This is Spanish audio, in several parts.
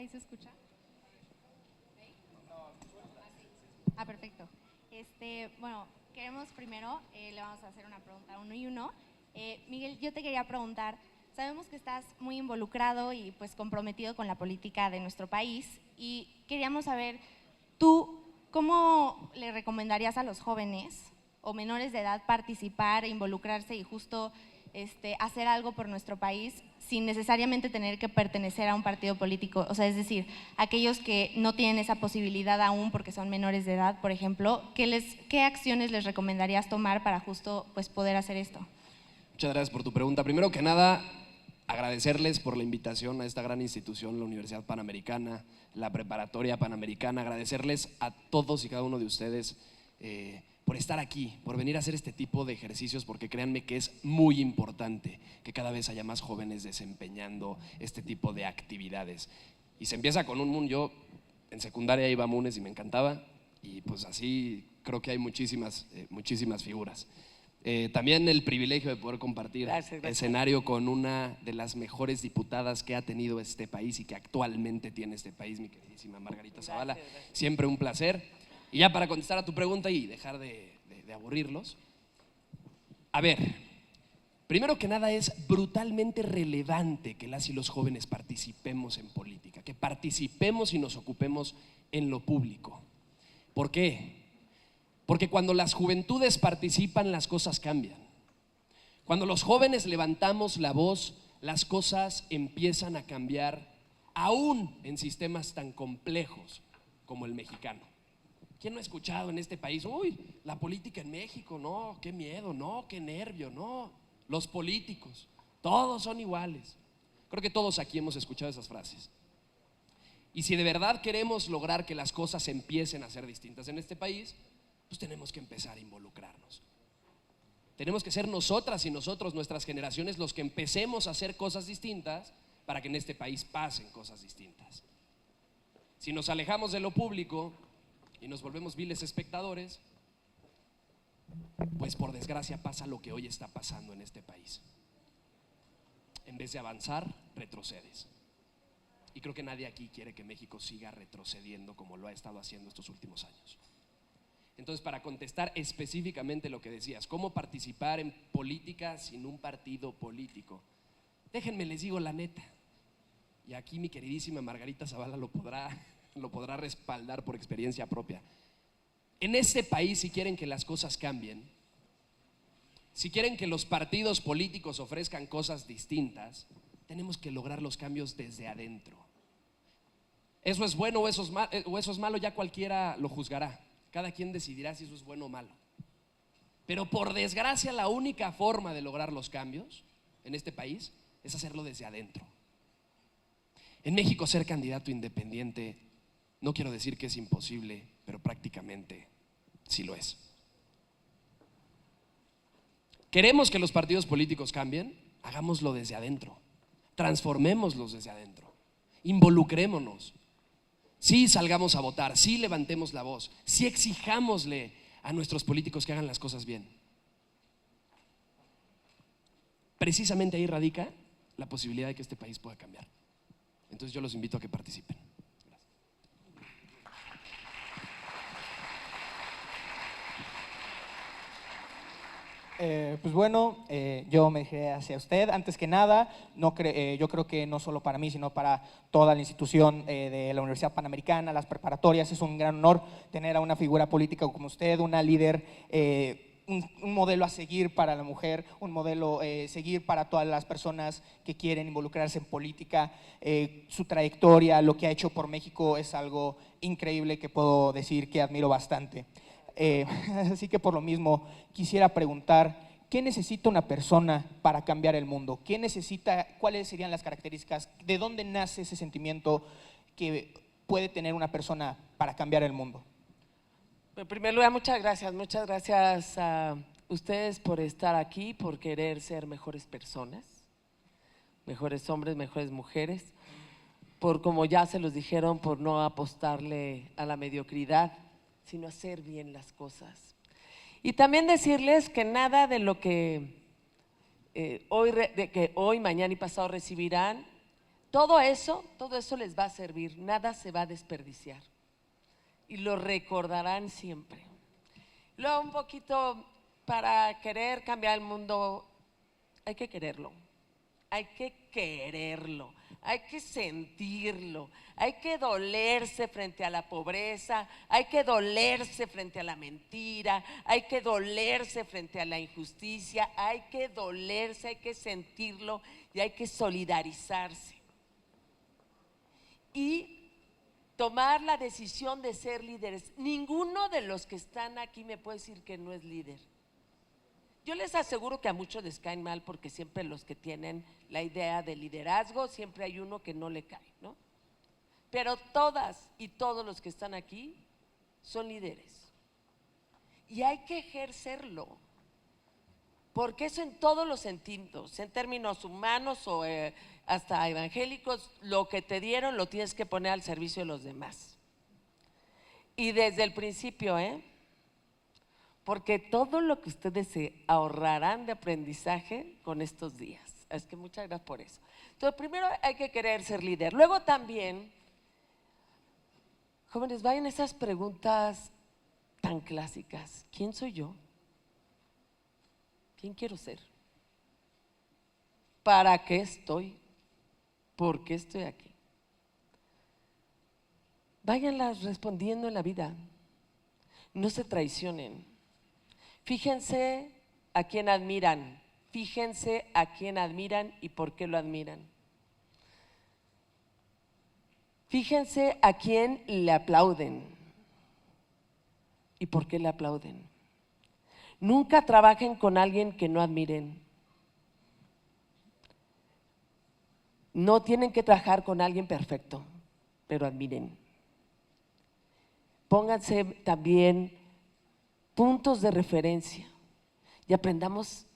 ¿Ahí se escucha? Perfecto. Bueno, queremos primero, le vamos a hacer una pregunta uno y uno. Miguel, yo te quería preguntar, sabemos que estás muy involucrado y pues comprometido con la política de nuestro país y queríamos saber, ¿tú cómo le recomendarías a los jóvenes o menores de edad participar, involucrarse y justo hacer algo por nuestro país sin necesariamente tener que pertenecer a un partido político? O sea, es decir, aquellos que no tienen esa posibilidad aún porque son menores de edad, por ejemplo, ¿qué acciones les recomendarías tomar para justo pues, poder hacer esto? Muchas gracias por tu pregunta. Primero que nada, agradecerles por la invitación a esta gran institución, la Universidad Panamericana, la Preparatoria Panamericana, agradecerles a todos y cada uno de ustedes por estar aquí, por venir a hacer este tipo de ejercicios, porque créanme que es muy importante que cada vez haya más jóvenes desempeñando este tipo de actividades. Y se empieza con un MUN. Yo en secundaria iba a MUNES y me encantaba, y pues así creo que hay muchísimas figuras. También el privilegio de poder compartir escenario con una de las mejores diputadas que ha tenido este país y que actualmente tiene este país, mi queridísima Margarita Zavala. Siempre un placer. Y ya para contestar a tu pregunta y dejar de aburrirlos, a ver, primero que nada es brutalmente relevante que las y los jóvenes participemos en política, que participemos y nos ocupemos en lo público. ¿Por qué? Porque cuando las juventudes participan, las cosas cambian. Cuando los jóvenes levantamos la voz, las cosas empiezan a cambiar, aún en sistemas tan complejos como el mexicano. ¿Quién no ha escuchado en este país? Uy, la política en México, no, qué miedo, no, qué nervio, no. Los políticos, todos son iguales. Creo que todos aquí hemos escuchado esas frases. Y si de verdad queremos lograr que las cosas empiecen a ser distintas en este país, pues tenemos que empezar a involucrarnos. Tenemos que ser nosotras y nosotros, nuestras generaciones, los que empecemos a hacer cosas distintas para que en este país pasen cosas distintas. Si nos alejamos de lo público y nos volvemos viles espectadores, pues por desgracia pasa lo que hoy está pasando en este país. En vez de avanzar, retrocedes. Y creo que nadie aquí quiere que México siga retrocediendo como lo ha estado haciendo estos últimos años. Entonces, para contestar específicamente lo que decías, ¿cómo participar en política sin un partido político? Déjenme les digo la neta, y aquí mi queridísima Margarita Zavala lo podrá respaldar por experiencia propia. En este país, si quieren que las cosas cambien, si quieren que los partidos políticos ofrezcan cosas distintas, tenemos que lograr los cambios desde adentro. Eso es bueno o eso es malo, ya cualquiera lo juzgará. Cada quien decidirá si eso es bueno o malo. Pero por desgracia, la única forma de lograr los cambios en este país es hacerlo desde adentro. En México, ser candidato independiente, no quiero decir que es imposible, pero prácticamente sí lo es. ¿Queremos que los partidos políticos cambien? Hagámoslo desde adentro. Transformémoslos desde adentro. Involucrémonos. Sí, salgamos a votar, sí, levantemos la voz, sí, exijámosle a nuestros políticos que hagan las cosas bien. Precisamente ahí radica la posibilidad de que este país pueda cambiar. Entonces yo los invito a que participen. Pues bueno, yo me dirigiré hacia usted. Antes que nada, yo creo que no solo para mí, sino para toda la institución de la Universidad Panamericana, las preparatorias, es un gran honor tener a una figura política como usted, una líder, un modelo a seguir para la mujer, un modelo a seguir para todas las personas que quieren involucrarse en política. Su trayectoria, lo que ha hecho por México es algo increíble que puedo decir que admiro bastante. Así que por lo mismo quisiera preguntar, ¿qué necesita una persona para cambiar el mundo? ¿Qué necesita? ¿Cuáles serían las características? ¿De dónde nace ese sentimiento que puede tener una persona para cambiar el mundo? En primer lugar, muchas gracias a ustedes por estar aquí, por querer ser mejores personas, mejores hombres, mejores mujeres, por, como ya se los dijeron, por no apostarle a la mediocridad, sino hacer bien las cosas. Y también decirles que nada de lo que hoy, mañana y pasado recibirán todo eso les va a servir, nada se va a desperdiciar y lo recordarán siempre. Luego un poquito, para querer cambiar el mundo hay que quererlo, hay que sentirlo, hay que dolerse frente a la pobreza, hay que dolerse frente a la mentira, hay que dolerse frente a la injusticia, hay que dolerse, hay que sentirlo y hay que solidarizarse. Y tomar la decisión de ser líderes. Ninguno de los que están aquí me puede decir que no es líder. Yo les aseguro que a muchos les caen mal porque siempre los que tienen la idea de liderazgo, siempre hay uno que no le cae, ¿no? Pero todas y todos los que están aquí son líderes. Y hay que ejercerlo, porque eso en todos los sentidos, en términos humanos o hasta evangélicos, lo que te dieron lo tienes que poner al servicio de los demás. Y desde el principio, porque todo lo que ustedes se ahorrarán de aprendizaje con estos días. Es que muchas gracias por eso. Entonces, primero hay que querer ser líder. Luego también, jóvenes, vayan esas preguntas tan clásicas. ¿Quién soy yo? ¿Quién quiero ser? ¿Para qué estoy? ¿Por qué estoy aquí? Váyanlas respondiendo en la vida. No se traicionen. Fíjense a quién admiran. Fíjense a quién admiran y por qué lo admiran. Fíjense a quién le aplauden y por qué le aplauden. Nunca trabajen con alguien que no admiren. No tienen que trabajar con alguien perfecto, pero admiren. Pónganse también puntos de referencia y aprendamos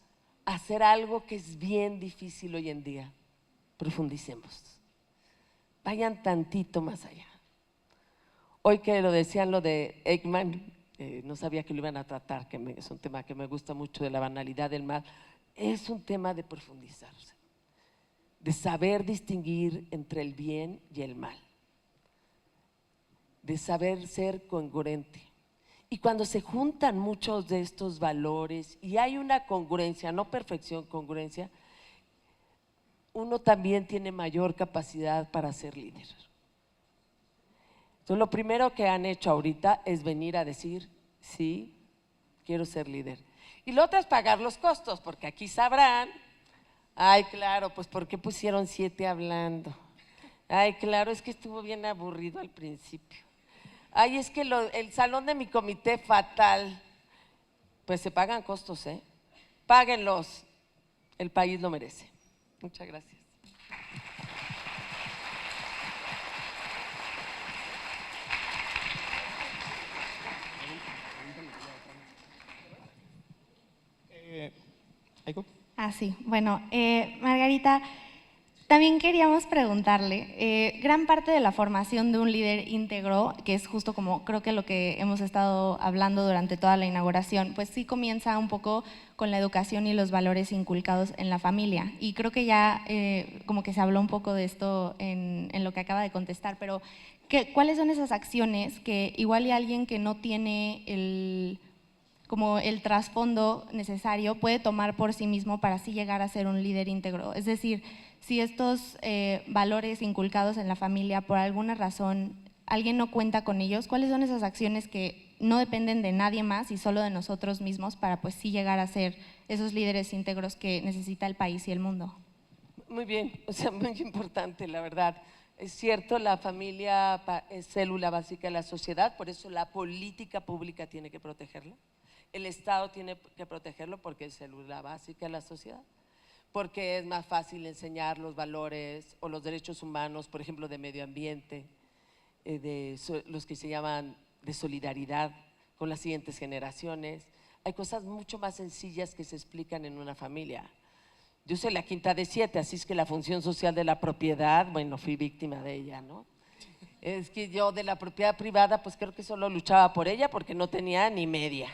a hacer algo que es bien difícil hoy en día. Profundicemos. Vayan tantito más allá. Hoy que lo decían lo de Eichmann, no sabía que lo iban a tratar, que es un tema que me gusta mucho, de la banalidad del mal. Es un tema de profundizarse, de saber distinguir entre el bien y el mal, de saber ser congruente. Y cuando se juntan muchos de estos valores y hay una congruencia, no perfección, congruencia, uno también tiene mayor capacidad para ser líder. Entonces, lo primero que han hecho ahorita es venir a decir, sí, quiero ser líder. Y lo otro es pagar los costos, porque aquí sabrán, ay, claro, pues ¿por qué pusieron 7 hablando? Ay, claro, es que estuvo bien aburrido al principio. Ay, es que el salón de mi comité fatal. Pues se pagan costos, Páguenlos, el país lo merece. Muchas gracias. ¿Aiko? Ah, sí. Bueno, Margarita, también queríamos preguntarle, gran parte de la formación de un líder íntegro, que es justo como creo que lo que hemos estado hablando durante toda la inauguración, pues sí comienza un poco con la educación y los valores inculcados en la familia. Y creo que ya como que se habló un poco de esto en lo que acaba de contestar, pero ¿cuáles son esas acciones que igual y alguien que no tiene como el trasfondo necesario puede tomar por sí mismo para así llegar a ser un líder íntegro? Es decir, si estos valores inculcados en la familia por alguna razón alguien no cuenta con ellos, ¿cuáles son esas acciones que no dependen de nadie más y solo de nosotros mismos para pues sí llegar a ser esos líderes íntegros que necesita el país y el mundo? Muy bien, o sea, muy importante, la verdad. Es cierto, la familia es célula básica de la sociedad, por eso la política pública tiene que protegerla. El Estado tiene que protegerlo porque es célula básica de la sociedad, porque es más fácil enseñar los valores o los derechos humanos, por ejemplo, de medio ambiente, los que se llaman de solidaridad con las siguientes generaciones. Hay cosas mucho más sencillas que se explican en una familia. Yo soy la quinta de 7, así es que la función social de la propiedad, bueno, fui víctima de ella, ¿no? Es que yo de la propiedad privada, pues creo que solo luchaba por ella porque no tenía ni media.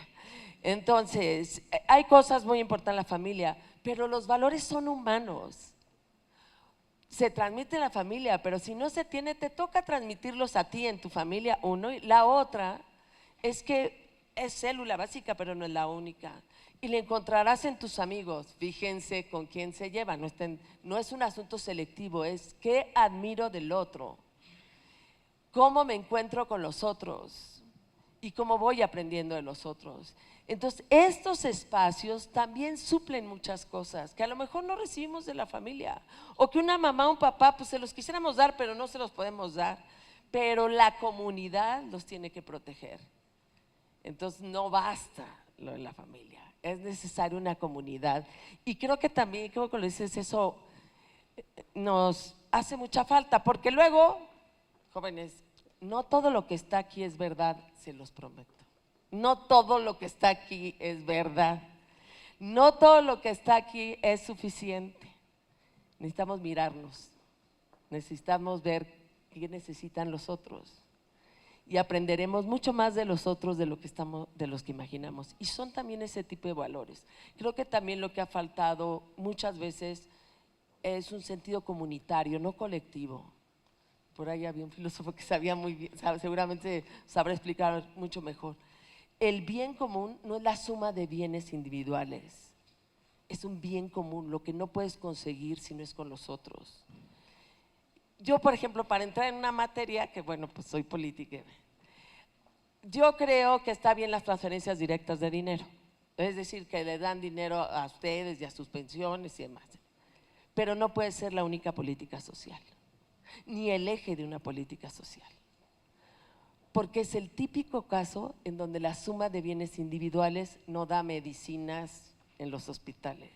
Entonces, hay cosas muy importantes en la familia, pero los valores son humanos. se transmite en la familia, pero si no se tiene, te toca transmitirlos a ti en tu familia, uno. Y la otra es que es célula básica, pero no es la única. Y la encontrarás en tus amigos. Fíjense con quién se llevan. No es un asunto selectivo, es qué admiro del otro, cómo me encuentro con los otros y cómo voy aprendiendo de los otros. Entonces, estos espacios también suplen muchas cosas que a lo mejor no recibimos de la familia, o que una mamá o un papá pues se los quisiéramos dar, pero no se los podemos dar, pero la comunidad los tiene que proteger. Entonces, no basta lo de la familia, es necesaria una comunidad. Y creo que también, creo que lo dices, eso nos hace mucha falta, porque luego, jóvenes, no todo lo que está aquí es verdad, se los prometo. No todo lo que está aquí es verdad. No todo lo que está aquí es suficiente. Necesitamos mirarnos, necesitamos ver qué necesitan los otros. Y aprenderemos mucho más de los otros de los que imaginamos. Y son también ese tipo de valores. Creo que también lo que ha faltado muchas veces es un sentido comunitario, no colectivo. Por ahí había un filósofo que sabía muy bien, seguramente sabrá explicar mucho mejor. El bien común no es la suma de bienes individuales, es un bien común, lo que no puedes conseguir si no es con los otros. Yo, por ejemplo, para entrar en una materia, que bueno, pues soy política, yo creo que está bien las transferencias directas de dinero, es decir, que le dan dinero a ustedes y a sus pensiones y demás, pero no puede ser la única política social, ni el eje de una política social. Porque es el típico caso en donde la suma de bienes individuales no da medicinas en los hospitales,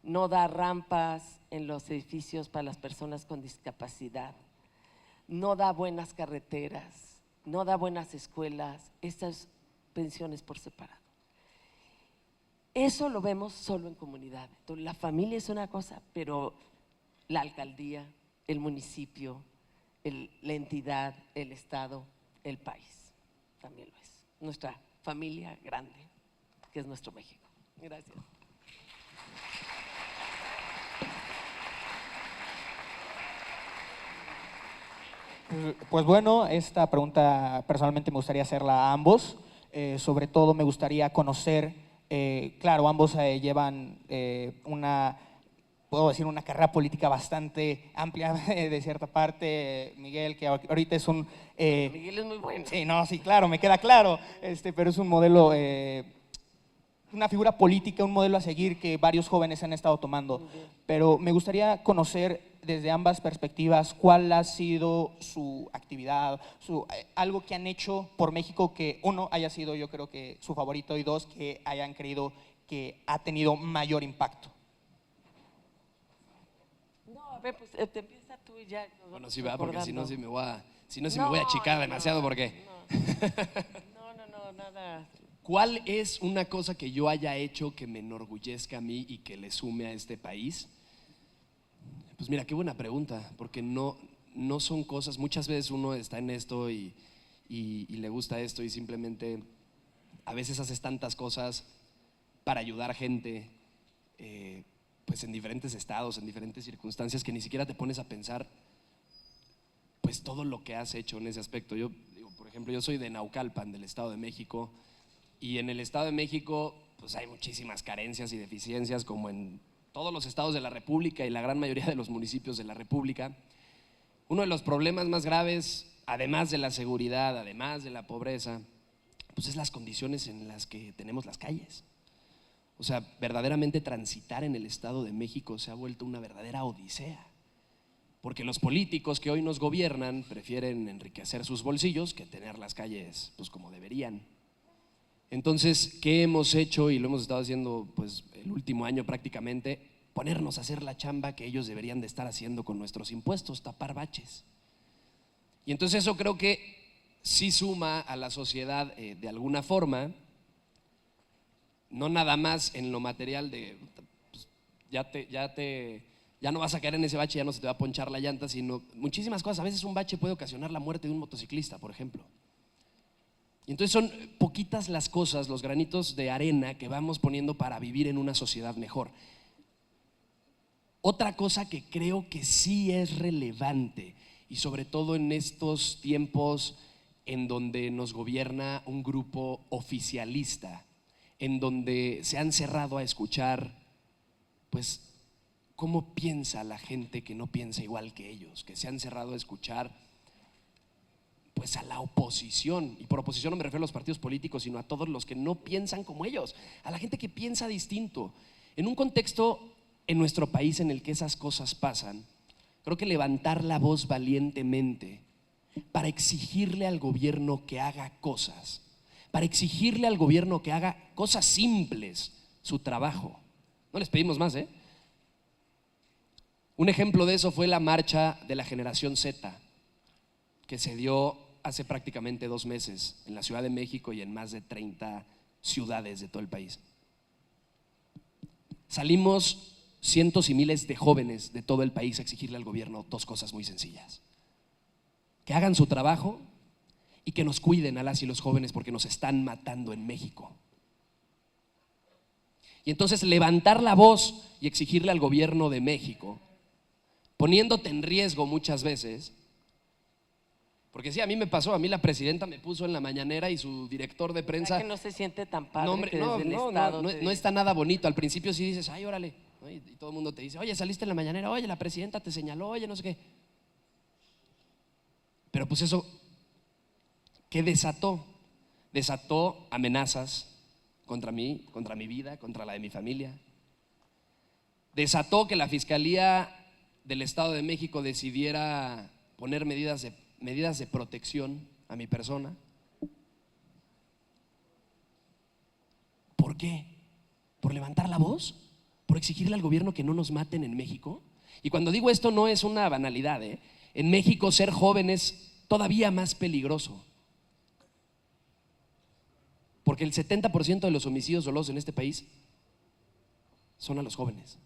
no da rampas en los edificios para las personas con discapacidad, no da buenas carreteras, no da buenas escuelas, estas pensiones por separado. Eso lo vemos solo en comunidad. Entonces, la familia es una cosa, pero la alcaldía, el municipio, la entidad, el estado, el país también lo es. Nuestra familia grande, que es nuestro México. Gracias. Pues bueno, esta pregunta personalmente me gustaría hacerla a ambos. Sobre todo me gustaría conocer, claro, ambos llevan puedo decir, una carrera política bastante amplia de cierta parte. Miguel, que ahorita es un… Miguel es muy bueno. Sí, no, sí, claro, me queda claro, pero es un modelo… una figura política, un modelo a seguir que varios jóvenes han estado tomando. Pero me gustaría conocer desde ambas perspectivas cuál ha sido su actividad, algo que han hecho por México que, uno, haya sido yo creo que su favorito, y dos, que hayan creído que ha tenido mayor impacto. No, a ver, pues te empieza tú y ya. Bueno, sí, va, porque si no, sí me voy a No, achicar no, demasiado, porque… No, nada. ¿Cuál es una cosa que yo haya hecho que me enorgullezca a mí y que le sume a este país? Pues mira, qué buena pregunta, porque no son cosas, muchas veces uno está en esto y le gusta esto y simplemente a veces haces tantas cosas para ayudar gente, pues en diferentes estados, en diferentes circunstancias, que ni siquiera te pones a pensar pues todo lo que has hecho en ese aspecto. Yo digo, por ejemplo, yo soy de Naucalpan, del Estado de México, y en el Estado de México pues hay muchísimas carencias y deficiencias, como en todos los estados de la República y la gran mayoría de los municipios de la República. Uno de los problemas más graves, además de la seguridad, además de la pobreza, pues es las condiciones en las que tenemos las calles. O sea, verdaderamente transitar en el Estado de México se ha vuelto una verdadera odisea, porque los políticos que hoy nos gobiernan prefieren enriquecer sus bolsillos que tener las calles pues como deberían. Entonces, ¿qué hemos hecho? Y lo hemos estado haciendo pues el último año prácticamente, ponernos a hacer la chamba que ellos deberían de estar haciendo con nuestros impuestos, tapar baches. Y entonces eso creo que sí suma a la sociedad de alguna forma, no nada más en lo material de pues, ya no vas a caer en ese bache, ya no se te va a ponchar la llanta, sino muchísimas cosas. A veces un bache puede ocasionar la muerte de un motociclista, por ejemplo. Y entonces son poquitas las cosas, los granitos de arena que vamos poniendo para vivir en una sociedad mejor. Otra cosa que creo que sí es relevante, y sobre todo en estos tiempos en donde nos gobierna un grupo oficialista, en donde se han cerrado a escuchar, pues, cómo piensa la gente que no piensa igual que ellos, que se han cerrado a escuchar, pues, a la oposición. Y por oposición no me refiero a los partidos políticos, sino a todos los que no piensan como ellos, a la gente que piensa distinto. En un contexto en nuestro país en el que esas cosas pasan, creo que levantar la voz valientemente para exigirle al gobierno que haga cosas, para exigirle al gobierno que haga cosas simples, su trabajo. No les pedimos más, ¿eh? Un ejemplo de eso fue la marcha de la generación Z, que se dio hace prácticamente 2 meses en la Ciudad de México y en más de 30 ciudades de todo el país. Salimos cientos y miles de jóvenes de todo el país a exigirle al gobierno 2 cosas muy sencillas: que hagan su trabajo y que nos cuiden a las y los jóvenes, porque nos están matando en México. Y entonces levantar la voz y exigirle al gobierno de México, poniéndote en riesgo muchas veces, porque sí, a mí me pasó, a mí la presidenta me puso en la mañanera y su director de prensa… Que no se siente tan padre No, hombre, que no, desde el no, Estado no, te no está nada bonito. Al principio sí dices, ay, órale, ¿no? Y todo el mundo te dice, oye, saliste en la mañanera, oye, la presidenta te señaló, oye, no sé qué. Pero pues eso, ¿qué desató? Desató amenazas contra mí, contra mi vida, contra la de mi familia. Desató que la Fiscalía del Estado de México decidiera poner medidas de protección a mi persona. ¿Por qué? ¿Por levantar la voz? ¿Por exigirle al gobierno que no nos maten en México? Y cuando digo esto no es una banalidad, ¿eh? En México ser joven es todavía más peligroso, porque el 70% de los homicidios dolosos en este país son a los jóvenes.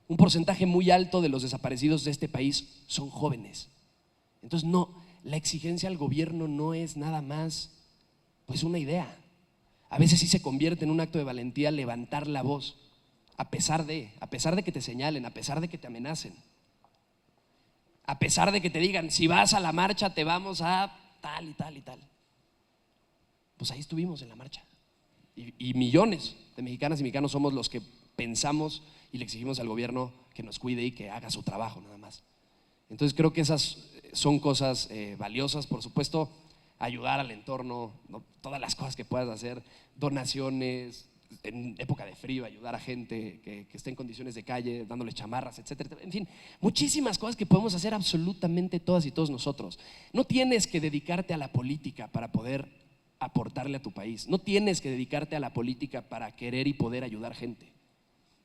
Un porcentaje muy alto de los desaparecidos de este país son jóvenes. Entonces no, la exigencia al gobierno no es nada más pues una idea. A veces sí se convierte en un acto de valentía levantar la voz, a pesar de que te señalen, a pesar de que te amenacen, a pesar de que te digan, si vas a la marcha te vamos a tal y tal y tal. Pues ahí estuvimos en la marcha. Y millones de mexicanas y mexicanos somos los que pensamos y le exigimos al gobierno que nos cuide y que haga su trabajo nada más. Entonces creo que esas son cosas valiosas. Por supuesto, ayudar al entorno, ¿no? Todas las cosas que puedas hacer, donaciones, en época de frío, ayudar a gente que esté en condiciones de calle, dándoles chamarras, etcétera. En fin, muchísimas cosas que podemos hacer absolutamente todas y todos nosotros. No tienes que dedicarte a la política para poder aportarle a tu país. No tienes que dedicarte a la política para querer y poder ayudar gente.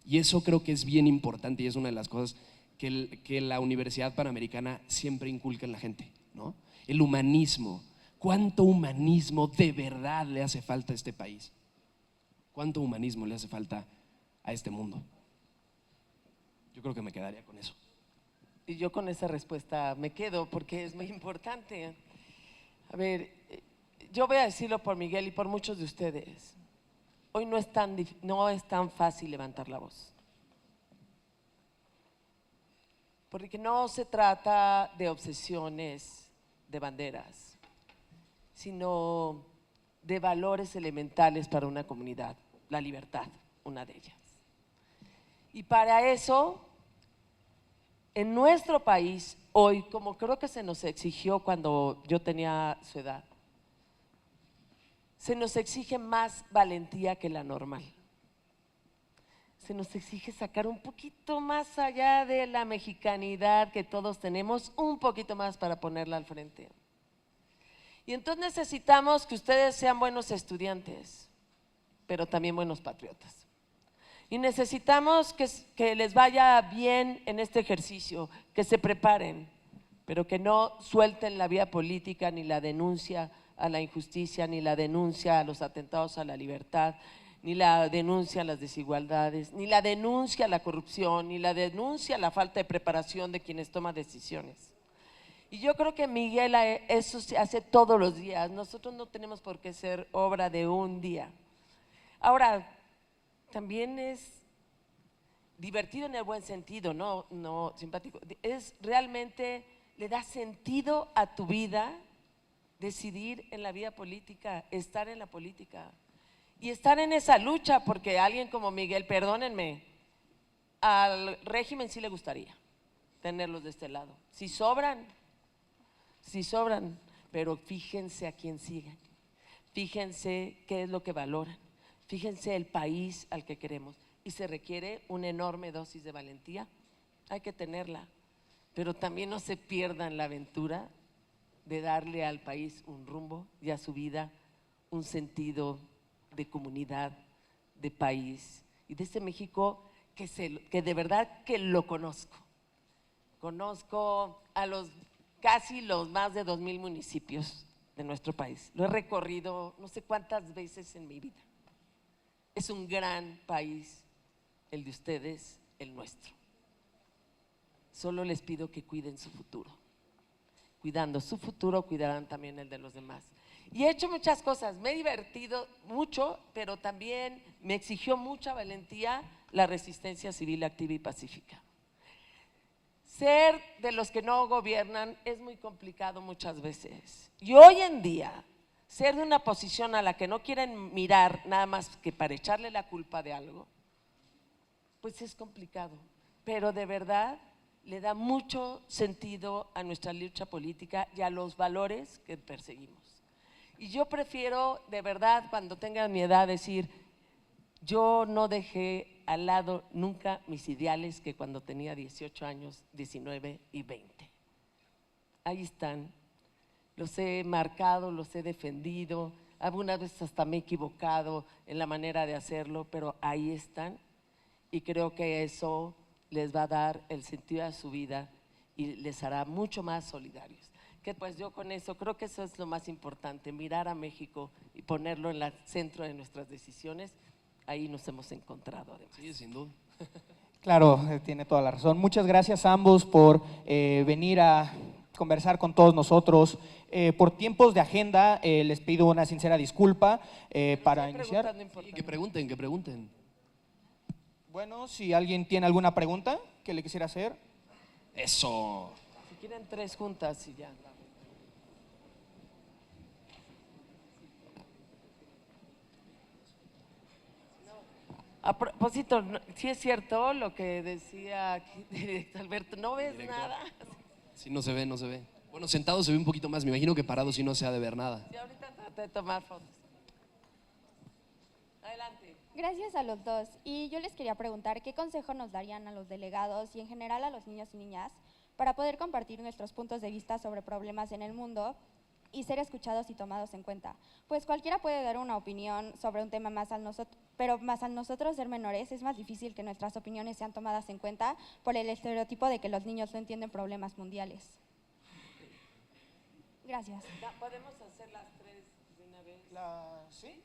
Y eso creo que es bien importante y es una de las cosas que la Universidad Panamericana siempre inculca en la gente, ¿no? El humanismo. ¿Cuánto humanismo de verdad le hace falta a este país? ¿Cuánto humanismo le hace falta a este mundo? Yo creo que me quedaría con eso. Y yo con esa respuesta me quedo porque es muy importante. A ver, yo voy a decirlo por Miguel y por muchos de ustedes. Hoy no es tan fácil levantar la voz. Porque no se trata de obsesiones, de banderas, sino de valores elementales para una comunidad, la libertad, una de ellas. Y para eso, en nuestro país, hoy, como creo que se nos exigió cuando yo tenía su edad, se nos exige más valentía que la normal. Se nos exige sacar un poquito más allá de la mexicanidad que todos tenemos, un poquito más para ponerla al frente. Y entonces necesitamos que ustedes sean buenos estudiantes, pero también buenos patriotas. Y necesitamos que les vaya bien en este ejercicio, que se preparen, pero que no suelten la vía política ni la denuncia a la injusticia, ni la denuncia a los atentados a la libertad, ni la denuncia a las desigualdades, ni la denuncia a la corrupción, ni la denuncia a la falta de preparación de quienes toman decisiones. Y yo creo que Miguel eso se hace todos los días. Nosotros no tenemos por qué ser obra de un día. Ahora, también es divertido en el buen sentido, no simpático, es realmente, le da sentido a tu vida decidir en la vida política, estar en la política y estar en esa lucha, porque alguien como Miguel, perdónenme, al régimen sí le gustaría tenerlos de este lado, si sobran, pero fíjense a quién siguen, fíjense qué es lo que valoran, fíjense el país al que queremos, y se requiere una enorme dosis de valentía, hay que tenerla, pero también no se pierdan la aventura de darle al país un rumbo y a su vida un sentido de comunidad, de país y de este México que de verdad que lo conozco. Conozco a casi los más de 2,000 municipios de nuestro país. Lo he recorrido no sé cuántas veces en mi vida. Es un gran país, el de ustedes, el nuestro. Solo les pido que cuiden su futuro. Cuidando su futuro, cuidarán también el de los demás. Y he hecho muchas cosas, me he divertido mucho, pero también me exigió mucha valentía la resistencia civil activa y pacífica. Ser de los que no gobiernan es muy complicado muchas veces. Y hoy en día, ser de una posición a la que no quieren mirar nada más que para echarle la culpa de algo, pues es complicado. Pero de verdad le da mucho sentido a nuestra lucha política y a los valores que perseguimos. Y yo prefiero, de verdad, cuando tengan mi edad, decir, yo no dejé al lado nunca mis ideales que cuando tenía 18 años, 19 y 20. Ahí están, los he marcado, los he defendido, algunas veces hasta me he equivocado en la manera de hacerlo, pero ahí están y creo que eso les va a dar el sentido a su vida y les hará mucho más solidarios. Que pues yo con eso, creo que eso es lo más importante, mirar a México y ponerlo en el centro de nuestras decisiones. Ahí nos hemos encontrado además. Sí, sin duda. Claro, tiene toda la razón. Muchas gracias a ambos por venir a conversar con todos nosotros. Por tiempos de agenda, les pido una sincera disculpa para iniciar. Sí, que pregunten. Bueno, si alguien tiene alguna pregunta que le quisiera hacer. Eso. Si quieren 3 juntas y ya. A propósito, sí es cierto lo que decía aquí director Alberto, ¿no ves nada? Sí, no se ve. Bueno, sentado se ve un poquito más, me imagino que parado sí no se ha de ver nada. Sí, ahorita traté de tomar fotos. Adelante. Gracias a los dos. Y yo les quería preguntar qué consejo nos darían a los delegados y en general a los niños y niñas para poder compartir nuestros puntos de vista sobre problemas en el mundo y ser escuchados y tomados en cuenta. Pues cualquiera puede dar una opinión sobre un tema pero más al nosotros ser menores es más difícil que nuestras opiniones sean tomadas en cuenta por el estereotipo de que los niños no entienden problemas mundiales. Gracias. ¿Podemos hacer las 3 de una vez? ¿Sí?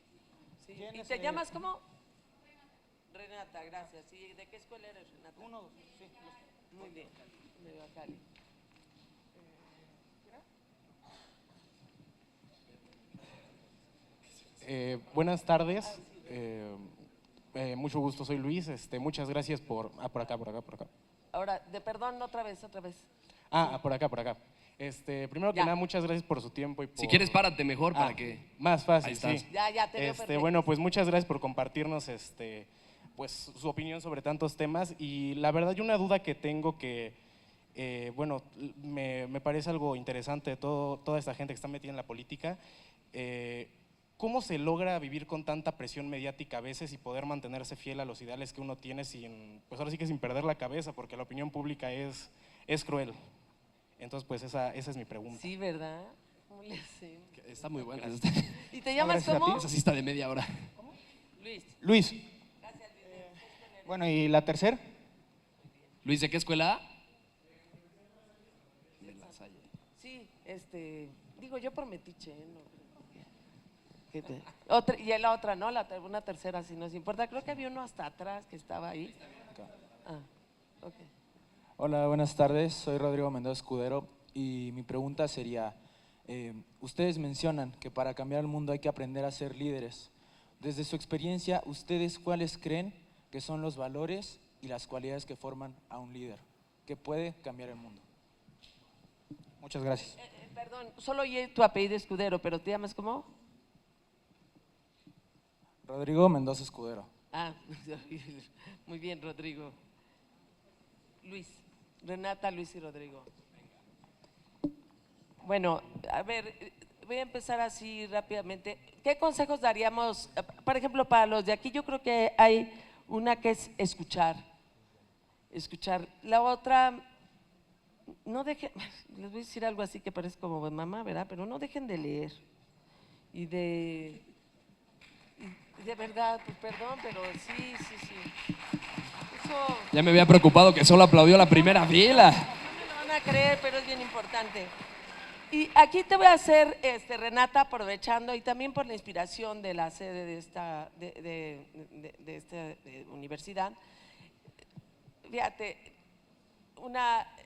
Sí. ¿Quién ¿Y es, te llamas cómo? Renata, gracias. ¿Y de qué escuela eres, Renata? 1, 2, sí. Muy bien, de Bacali. Buenas tardes, mucho gusto, soy Luis, muchas gracias por acá. Ahora, perdón, otra vez. Por acá. Primero que Ya. nada, muchas gracias por su tiempo y por… Si quieres, párate mejor para que… Más fácil, Ahí estás. sí. Ya, te veo perfecto. Bueno, pues muchas gracias por compartirnos, pues su opinión sobre tantos temas y la verdad yo una duda que tengo que, bueno, me parece algo interesante de toda esta gente que está metida en la política. ¿Cómo se logra vivir con tanta presión mediática a veces y poder mantenerse fiel a los ideales que uno tiene pues ahora sí que sin perder la cabeza, porque la opinión pública es cruel? Entonces, pues esa es mi pregunta. Sí, ¿verdad? ¿Cómo le hacemos? Está muy buena. ¿Y te llamas Gracias a cómo? Esa sí está de media hora. Luis. Luis. Bueno, ¿y la tercera? Luis, ¿de qué escuela? De La Salle. Sí, digo yo por metiche, ¿no? Y la otra, ¿no? Una tercera, si nos importa. Creo que había uno hasta atrás que estaba ahí. Ok. Hola, buenas tardes. Soy Rodrigo Mendoza Escudero y mi pregunta sería, ustedes mencionan que para cambiar el mundo hay que aprender a ser líderes. Desde su experiencia, ¿ustedes cuáles creen que son los valores y las cualidades que forman a un líder que puede cambiar el mundo. Muchas gracias. Perdón, solo oí tu apellido Escudero, pero ¿te llamas cómo? Rodrigo Mendoza Escudero. Ah, muy bien, Rodrigo. Luis, Renata, Luis y Rodrigo. Bueno, a ver, voy a empezar así rápidamente. ¿Qué consejos daríamos, por ejemplo, para los de aquí? Yo creo que hay una que es escuchar. La otra, no dejen, les voy a decir algo así que parece como de mamá, ¿verdad? Pero no dejen de leer y de verdad, pues perdón, pero sí. Eso Ya me había preocupado que solo aplaudió la primera fila. no me lo van a creer, pero es bien importante. Y aquí te voy a hacer, Renata, aprovechando y también por la inspiración de la sede de esta universidad. Fíjate,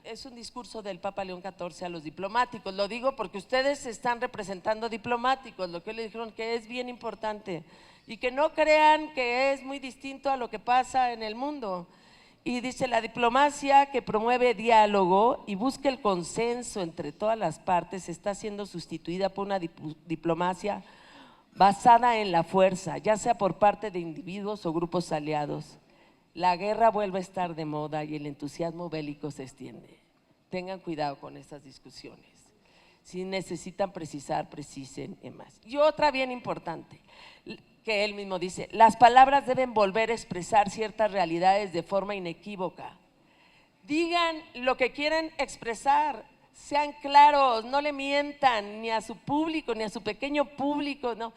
es un discurso del Papa León XIV a los diplomáticos. Lo digo porque ustedes están representando diplomáticos, lo que le dijeron que es bien importante y que no crean que es muy distinto a lo que pasa en el mundo. Y dice, la diplomacia que promueve diálogo y busca el consenso entre todas las partes está siendo sustituida por una diplomacia basada en la fuerza, ya sea por parte de individuos o grupos aliados. La guerra vuelve a estar de moda y el entusiasmo bélico se extiende. Tengan cuidado con estas discusiones. Si necesitan precisar, precisen y más. Y otra bien importante, que él mismo dice, las palabras deben volver a expresar ciertas realidades de forma inequívoca. Digan lo que quieren expresar, sean claros, no le mientan ni a su público, ni a su pequeño público, no.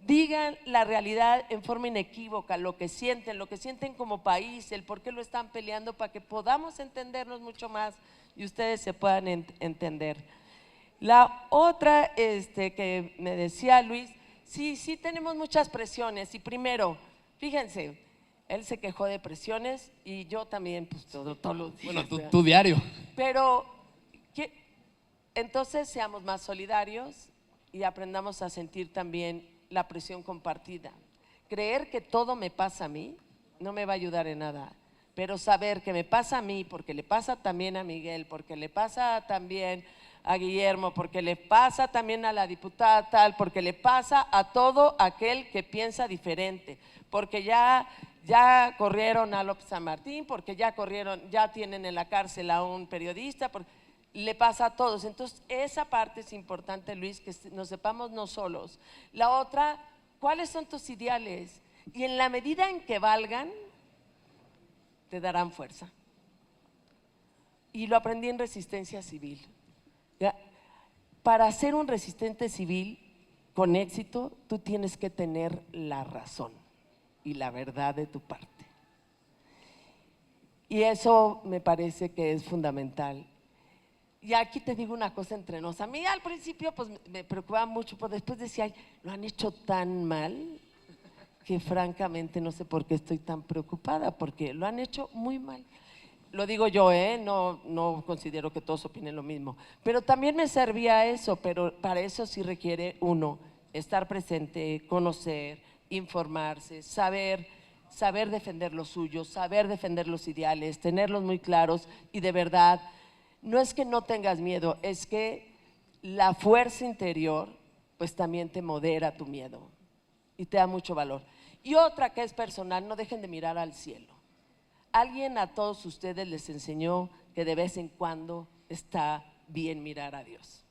Digan la realidad en forma inequívoca, lo que sienten como país, el por qué lo están peleando, para que podamos entendernos mucho más y ustedes se puedan entender. La otra que me decía Luis, sí tenemos muchas presiones y primero, fíjense, él se quejó de presiones y yo también, pues todos los días. Bueno, tu diario. Pero entonces seamos más solidarios y aprendamos a sentir también la presión compartida. Creer que todo me pasa a mí no me va a ayudar en nada, pero saber que me pasa a mí porque le pasa también a Miguel, porque le pasa también a Guillermo, porque le pasa también a la diputada tal, porque le pasa a todo aquel que piensa diferente, porque ya corrieron a López San Martín, porque ya tienen en la cárcel a un periodista, le pasa a todos. Entonces, esa parte es importante, Luis, que nos sepamos no solos. La otra, ¿cuáles son tus ideales? Y en la medida en que valgan, te darán fuerza. Y lo aprendí en Resistencia Civil. ¿Ya? Para ser un resistente civil con éxito, tú tienes que tener la razón y la verdad de tu parte. Y eso me parece que es fundamental. Y aquí te digo una cosa entre nos. A mí al principio pues me preocupaba mucho, pero después decía, ay, lo han hecho tan mal que francamente no sé por qué estoy tan preocupada, porque lo han hecho muy mal. Lo digo yo, no considero que todos opinen lo mismo, pero también me servía eso, pero para eso sí requiere uno estar presente, conocer, informarse, saber defender lo suyo, saber defender los ideales, tenerlos muy claros y de verdad, no es que no tengas miedo, es que la fuerza interior pues también te modera tu miedo y te da mucho valor. Y otra que es personal, no dejen de mirar al cielo. Alguien a todos ustedes les enseñó que de vez en cuando está bien mirar a Dios.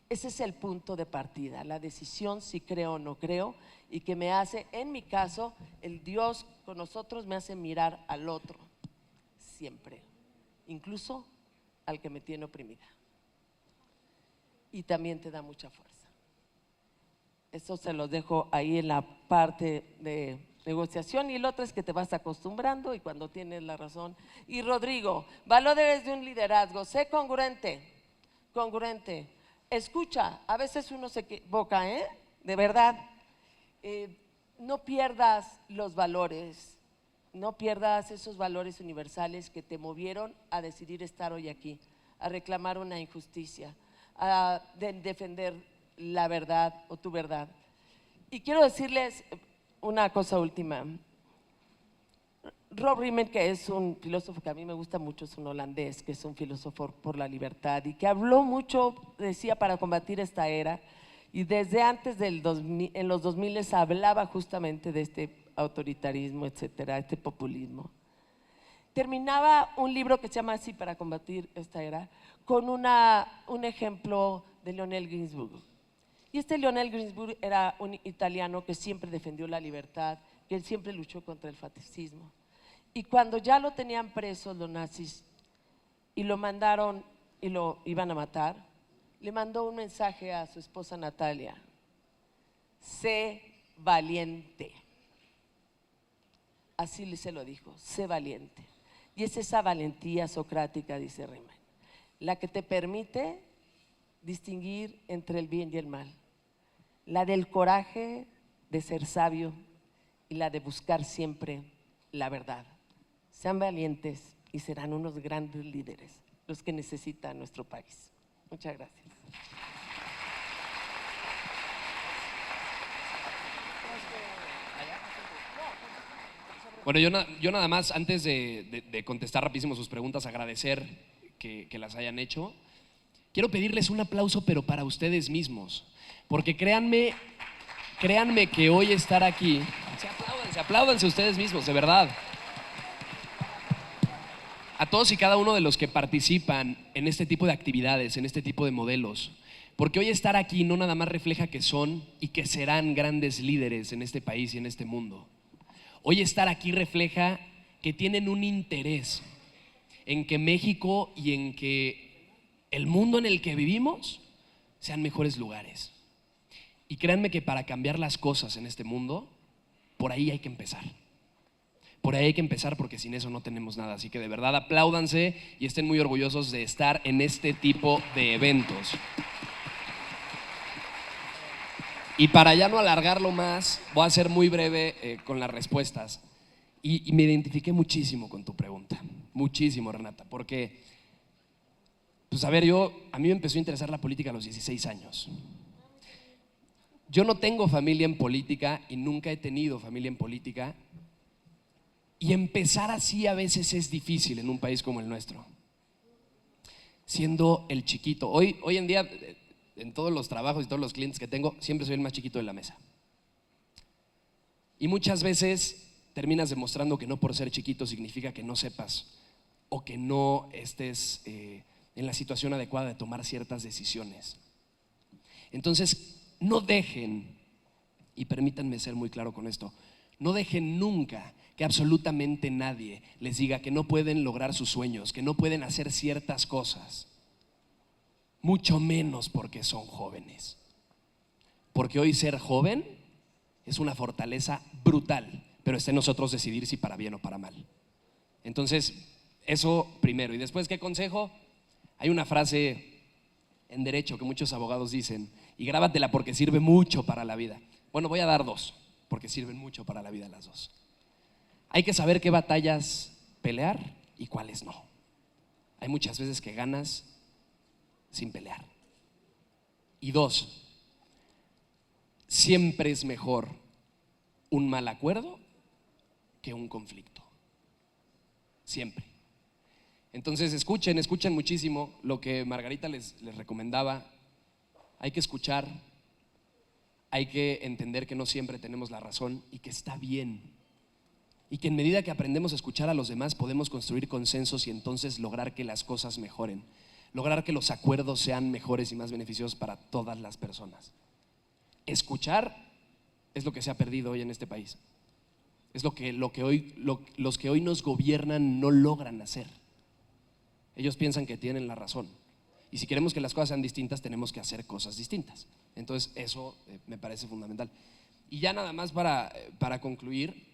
Ese es el punto de partida, la decisión si creo o no creo, y que me hace, en mi caso, el Dios con nosotros me hace mirar al otro, siempre, incluso al que me tiene oprimida. Y también te da mucha fuerza. Eso se los dejo ahí en la parte de negociación, y el otro es que te vas acostumbrando y cuando tienes la razón. Y Rodrigo, valores de un liderazgo, sé congruente, escucha, a veces uno se equivoca, de verdad, no pierdas los valores, no pierdas esos valores universales que te movieron a decidir estar hoy aquí, a reclamar una injusticia, a defender la verdad o tu verdad. Y quiero decirles una cosa última. Rob Riemann, que es un filósofo que a mí me gusta mucho, es un holandés, que es un filósofo por la libertad y que habló mucho, decía, para combatir esta era, y desde antes del 2000, en los 2000 hablaba justamente de este autoritarismo, etcétera, este populismo. Terminaba un libro que se llama así, para combatir esta era, con un ejemplo de Leonel Greensburg. Y este Leonel Greensburg era un italiano que siempre defendió la libertad, que él siempre luchó contra el fascismo. Y cuando ya lo tenían preso los nazis y lo mandaron y lo iban a matar, le mandó un mensaje a su esposa Natalia: sé valiente. Así se lo dijo, sé valiente. Y es esa valentía socrática, dice Riemann, la que te permite distinguir entre el bien y el mal, la del coraje de ser sabio y la de buscar siempre la verdad. Sean valientes y serán unos grandes líderes, los que necesita nuestro país. Muchas gracias. Bueno, yo nada más, antes de contestar rapidísimo sus preguntas, agradecer que las hayan hecho. Quiero pedirles un aplauso, pero para ustedes mismos, porque créanme que hoy estar aquí, apláudanse ustedes mismos, de verdad. A todos y cada uno de los que participan en este tipo de actividades, en este tipo de modelos, porque hoy estar aquí no nada más refleja que son y que serán grandes líderes en este país y en este mundo. Hoy estar aquí refleja que tienen un interés en que México y en que el mundo en el que vivimos sean mejores lugares. Y créanme que para cambiar las cosas en este mundo, por ahí hay que empezar. Por ahí hay que empezar, porque sin eso no tenemos nada. Así que de verdad apláudanse y estén muy orgullosos de estar en este tipo de eventos. Y para ya no alargarlo más, voy a ser muy breve con las respuestas. Y me identifiqué muchísimo con tu pregunta. Muchísimo, Renata, porque, pues a ver, a mí me empezó a interesar la política a los 16 años. Yo no tengo familia en política y nunca he tenido familia en política. Y empezar así a veces es difícil en un país como el nuestro. Siendo el chiquito. Hoy en día, en todos los trabajos y todos los clientes que tengo, siempre soy el más chiquito de la mesa. Y muchas veces terminas demostrando que no por ser chiquito significa que no sepas o que no estés en la situación adecuada de tomar ciertas decisiones. Entonces, no dejen, y permítanme ser muy claro con esto, no dejen nunca que absolutamente nadie les diga que no pueden lograr sus sueños, que no pueden hacer ciertas cosas, mucho menos porque son jóvenes. Porque hoy ser joven es una fortaleza brutal, pero está en nosotros decidir si para bien o para mal. Entonces, eso primero. Y después, ¿qué consejo? Hay una frase en derecho que muchos abogados dicen, y grábatela porque sirve mucho para la vida. Bueno, voy a dar dos, porque sirven mucho para la vida las dos. Hay que saber qué batallas pelear y cuáles no. Hay muchas veces que ganas sin pelear. Y dos, siempre es mejor un mal acuerdo que un conflicto. Siempre. Entonces escuchen muchísimo lo que Margarita les recomendaba. Hay que escuchar, hay que entender que no siempre tenemos la razón y que está bien. Y que en medida que aprendemos a escuchar a los demás podemos construir consensos y entonces lograr que las cosas mejoren, lograr que los acuerdos sean mejores y más beneficiosos para todas las personas. Escuchar es lo que se ha perdido hoy en este país. Es lo que los que hoy nos gobiernan no logran hacer. Ellos piensan que tienen la razón. Y si queremos que las cosas sean distintas, tenemos que hacer cosas distintas. Entonces, eso me parece fundamental. Y ya nada más para concluir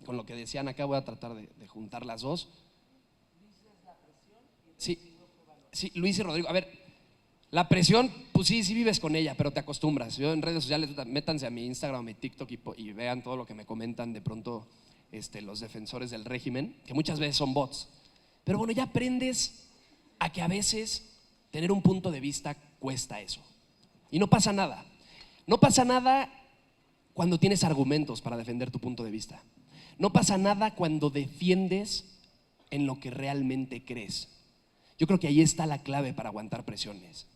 con lo que decían acá, voy a tratar de juntar las dos. Sí, Luis y Rodrigo. A ver, la presión, pues sí vives con ella, pero te acostumbras. Yo en redes sociales, métanse a mi Instagram, a mi TikTok y vean todo lo que me comentan de pronto los defensores del régimen, que muchas veces son bots. Pero bueno, ya aprendes a que a veces tener un punto de vista cuesta eso. Y no pasa nada. No pasa nada cuando tienes argumentos para defender tu punto de vista. No pasa nada cuando defiendes en lo que realmente crees. Yo creo que ahí está la clave para aguantar presiones.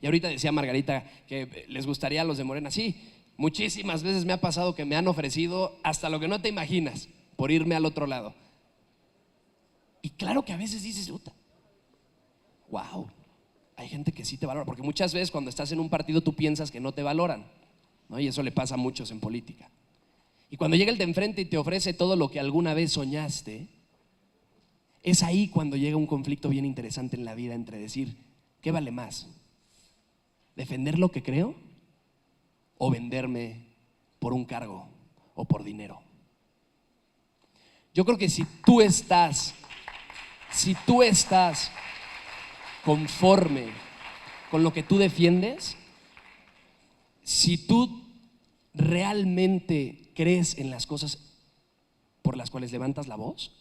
Y ahorita decía Margarita que les gustaría a los de Morena. Sí, muchísimas veces me ha pasado que me han ofrecido hasta lo que no te imaginas por irme al otro lado. Y claro que a veces dices, wow, hay gente que sí te valora, porque muchas veces cuando estás en un partido tú piensas que no te valoran, ¿no? Y eso le pasa a muchos en política. Y cuando llega el de enfrente y te ofrece todo lo que alguna vez soñaste, es ahí cuando llega un conflicto bien interesante en la vida entre decir, ¿qué vale más? ¿Defender lo que creo o venderme por un cargo o por dinero? Yo creo que si tú estás conforme con lo que tú defiendes, si tú realmente crees en las cosas por las cuales levantas la voz,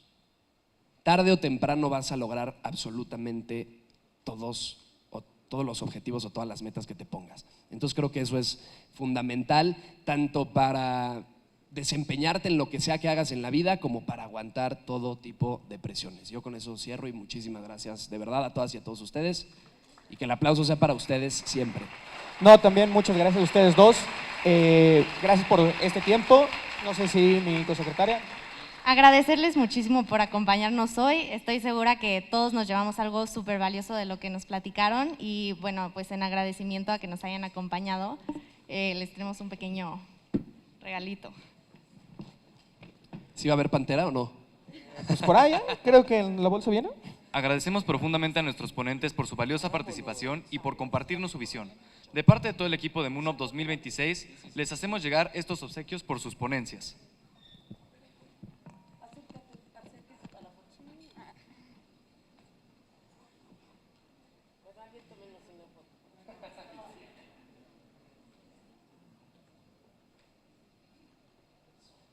tarde o temprano vas a lograr absolutamente todos los objetivos o todas las metas que te pongas. Entonces creo que eso es fundamental, tanto para desempeñarte en lo que sea que hagas en la vida, como para aguantar todo tipo de presiones. Yo con eso cierro y muchísimas gracias de verdad a todas y a todos ustedes, y que el aplauso sea para ustedes siempre. No, también muchas gracias a ustedes dos. Gracias por este tiempo. No sé si mi cosecretaria. Agradecerles muchísimo por acompañarnos hoy. Estoy segura que todos nos llevamos algo súper valioso de lo que nos platicaron y bueno, pues en agradecimiento a que nos hayan acompañado, les tenemos un pequeño regalito. ¿Sí va a haber pantera o no? Pues por allá, creo que en la bolsa viene. Agradecemos profundamente a nuestros ponentes por su valiosa participación y por compartirnos su visión. De parte de todo el equipo de MoonUp 2026, les hacemos llegar estos obsequios por sus ponencias.